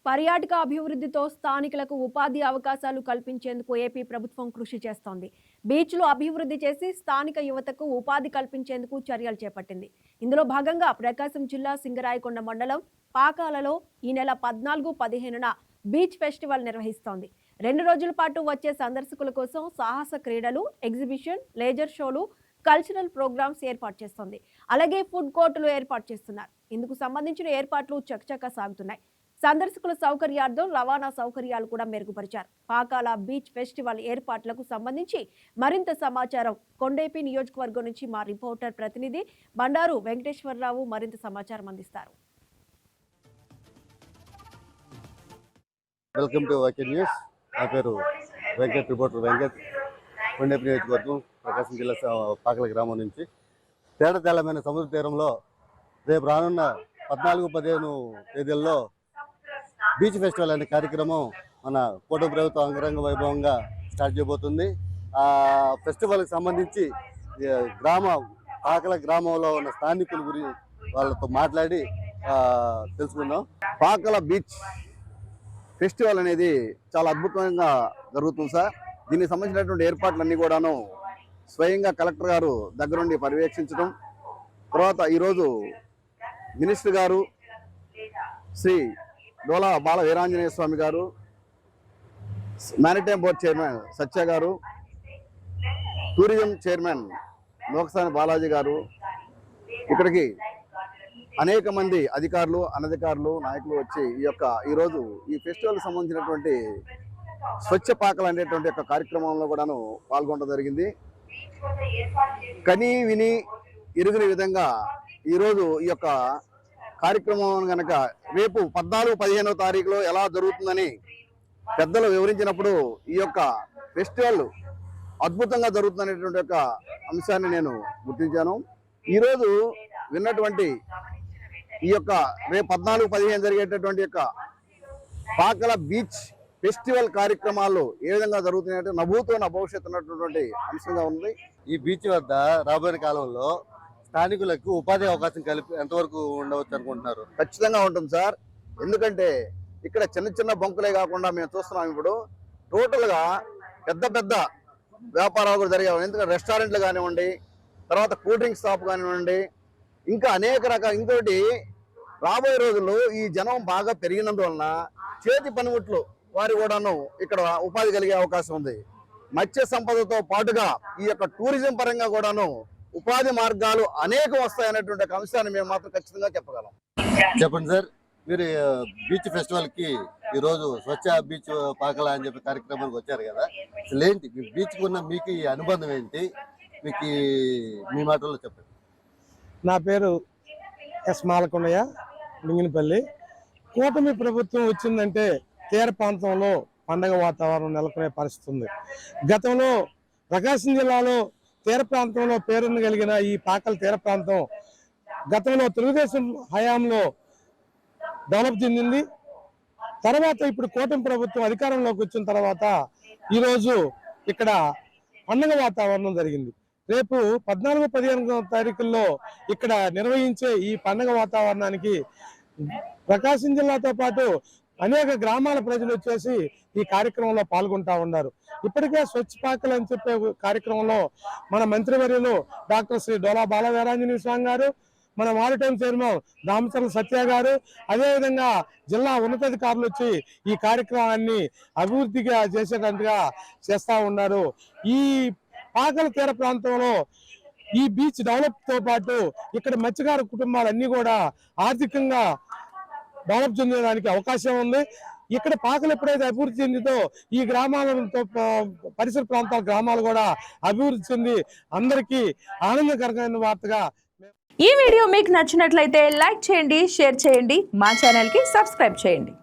పర్యాటక అభివృద్ధితో స్థానికులకు ఉపాధి అవకాశాలు కల్పించేందుకు ఏపీ ప్రభుత్వం కృషి చేస్తోంది. బీచ్లు అభివృద్ధి చేసి స్థానిక యువతకు ఉపాధి కల్పించేందుకు చర్యలు చేపట్టింది. ఇందులో భాగంగా ప్రకాశం జిల్లా సింగరాయకొండ మండలం పాకాలలో ఈ నెల 14-15న బీచ్ ఫెస్టివల్ నిర్వహిస్తోంది. 2 రోజుల పాటు వచ్చే సందర్శకుల కోసం సాహస క్రీడలు, ఎగ్జిబిషన్, లేజర్ షోలు, కల్చరల్ ప్రోగ్రామ్స్ ఏర్పాటు చేస్తోంది. అలాగే ఫుడ్ కోర్టులు ఏర్పాటు చేస్తున్నారు. ఇందుకు సంబంధించిన ఏర్పాట్లు చకచకా సాగుతున్నాయి. సందర్శకుల సౌకర్యార్థం రవాణా సౌకర్యాలు కూడా మెరుగుపరిచారు. పాకాల బీచ్ ఫెస్టివల్ ఏర్పాట్లకు సంబంధించి మరింత సమాచారం కొండేపి నియోజకవర్గం నుంచి మా రిపోర్టర్ ప్రతినిధి బండారు వెంకటేశ్వరరావు మరింత సమాచారం అందిస్తారు. Welcome to YK news. నా పేరు వెంకట్, రిపోర్టర్ వెంకట్, కొండేపి నియోజకవర్గం, ప్రకాశం జిల్లా పాకల గ్రామం నుంచి. తేటతెల్లమైన సముద్ర తీరంలో రేపు రానున్న 14-15 తేదీల్లో బీచ్ ఫెస్టివల్ అనే కార్యక్రమం మన కూటమి ప్రభుత్వం అంగరంగ వైభవంగా స్టార్ట్ చేయబోతుంది. ఆ ఫెస్టివల్కి సంబంధించి పాకల గ్రామంలో ఉన్న స్థానికుల గురించి వాళ్ళతో మాట్లాడి తెలుసుకుందాం. పాకల బీచ్ ఫెస్టివల్ అనేది చాలా అద్భుతంగా జరుగుతుంది సార్. దీనికి సంబంధించినటువంటి ఏర్పాట్లన్నీ కూడాను స్వయంగా కలెక్టర్ గారు దగ్గరుండి పర్యవేక్షించడం, తర్వాత ఈరోజు మినిస్టర్ గారు శ్రీ డోలా బాల వీరాంజనేయ స్వామి గారు, మ్యారిటైమ్ బోర్డ్ చైర్మన్ సత్య గారు, టూరిజం చైర్మన్ లోకసాని బాలాజీ గారు, ఇక్కడికి అనేక మంది అధికారులు, అనధికారులు, నాయకులు వచ్చి ఈరోజు ఈ ఫెస్టివల్కి సంబంధించినటువంటి స్వచ్ఛ పాకలు అనేటువంటి యొక్క కార్యక్రమంలో కూడాను పాల్గొనడం జరిగింది. కని విని ఎరుగని విధంగా ఈరోజు ఈ యొక్క కార్యక్రమం కనుక రేపు 14-15వ తారీఖులో ఎలా జరుగుతుందని పెద్దలు వివరించినప్పుడు ఈ యొక్క ఫెస్టివల్ అద్భుతంగా జరుగుతుందనేటువంటి యొక్క అంశాన్ని నేను గుర్తించాను. ఈరోజు విన్నటువంటి ఈ యొక్క రేపు 14-15 జరిగేటటువంటి యొక్క పాకల బీచ్ ఫెస్టివల్ కార్యక్రమాలు ఏ విధంగా జరుగుతున్నాయంటే నభూతో నా భవిష్యత్తు ఉన్నటువంటి అంశంగా ఉంది. ఈ బీచ్ వద్ద రాబోయే కాలంలో స్థానికులకు ఉపాధి అవకాశం ఎంతవరకు ఉండవచ్చు అనుకుంటున్నారు? ఖచ్చితంగా ఉంటుంది సార్. ఎందుకంటే ఇక్కడ చిన్న చిన్న బంకులే కాకుండా మేము చూస్తున్నాం, ఇప్పుడు టోటల్గా పెద్ద పెద్ద వ్యాపారాలు కూడా జరిగాయి. ఎందుకంటే రెస్టారెంట్లు కానివ్వండి, తర్వాత కూల్ డ్రింక్స్ షాప్ కానివ్వండి, ఇంకా అనేక రకాల. ఇంకోటి రాబోయే రోజుల్లో ఈ జనం బాగా పెరిగినందువలన చేతి పనిముట్లు వారు కూడాను ఇక్కడ ఉపాధి కలిగే అవకాశం ఉంది. మత్స్య సంపదతో పాటుగా ఈ యొక్క టూరిజం పరంగా కూడాను ఉపాధి మార్గాలు అనేకం వస్తాయనేటువంటి అంశాన్ని మేము మాత్రం ఖచ్చితంగా చెప్పగలం. చెప్పండి సార్, మీరు బీచ్ ఫెస్టివల్ కి ఈరోజు స్వచ్ఛ బీచ్ పాకల అని చెప్పి కార్యక్రమానికి వచ్చారు కదా, అసలు ఏంటి మీ బీచ్ ఉన్న మీకు ఈ అనుబంధం ఏంటి? మీకు మీ మాటల్లో చెప్పండి. నా పేరు ఎస్ మాలకొండయ్య, లింగినపల్లి. కూటమి ప్రభుత్వం వచ్చిందంటే తీర ప్రాంతంలో పండగ వాతావరణం నెలకొనే పరిస్థితి ఉంది. గతంలో ప్రకాశం జిల్లాలో తీర ప్రాంతంలో పేరున్న కలిగిన ఈ పాకల తీర ప్రాంతం గతంలో తెలుగుదేశం హయాంలో డెవలప్ చెందింది. తర్వాత ఇప్పుడు కూటమి ప్రభుత్వం అధికారంలోకి వచ్చిన తర్వాత ఈరోజు ఇక్కడ పండగ వాతావరణం జరిగింది. రేపు 14-15 తారీఖుల్లో ఇక్కడ నిర్వహించే ఈ పండగ వాతావరణానికి ప్రకాశం జిల్లాతో పాటు అనేక గ్రామాల ప్రజలు వచ్చేసి ఈ కార్యక్రమంలో పాల్గొంటా ఉన్నారు. ఇప్పటికే స్వచ్ఛ పాకలు అని చెప్పే కార్యక్రమంలో మన మంత్రివర్యులు డాక్టర్ శ్రీ డోలా బాల వీరాంజనేయ స్వామి గారు, మన మ్యారిటైమ్ చైర్మన్ రామచంద్ర సత్య గారు, అదేవిధంగా జిల్లా ఉన్నతాధికారులు వచ్చి ఈ కార్యక్రమాన్ని అభివృద్ధిగా చేసేటట్టుగా చేస్తా ఉన్నారు. ఈ పాకల తీర ప్రాంతంలో ఈ బీచ్ డెవలప్ తో పాటు ఇక్కడ మత్స్యకార కుటుంబాలన్నీ కూడా ఆర్థికంగా డెవలప్ చెందడానికి అవకాశం ఉంది. ఇక్కడ పాకలు ఎప్పుడైతే అభివృద్ధి చెందితో ఈ గ్రామాలతో పరిసర ప్రాంతాల గ్రామాలు కూడా అభివృద్ధి చెంది అందరికీ ఆనందకరమైన వార్తగా. ఈ వీడియో మీకు నచ్చినట్లయితే లైక్ చేయండి, షేర్ చేయండి, మా ఛానల్ కి సబ్స్క్రైబ్ చేయండి.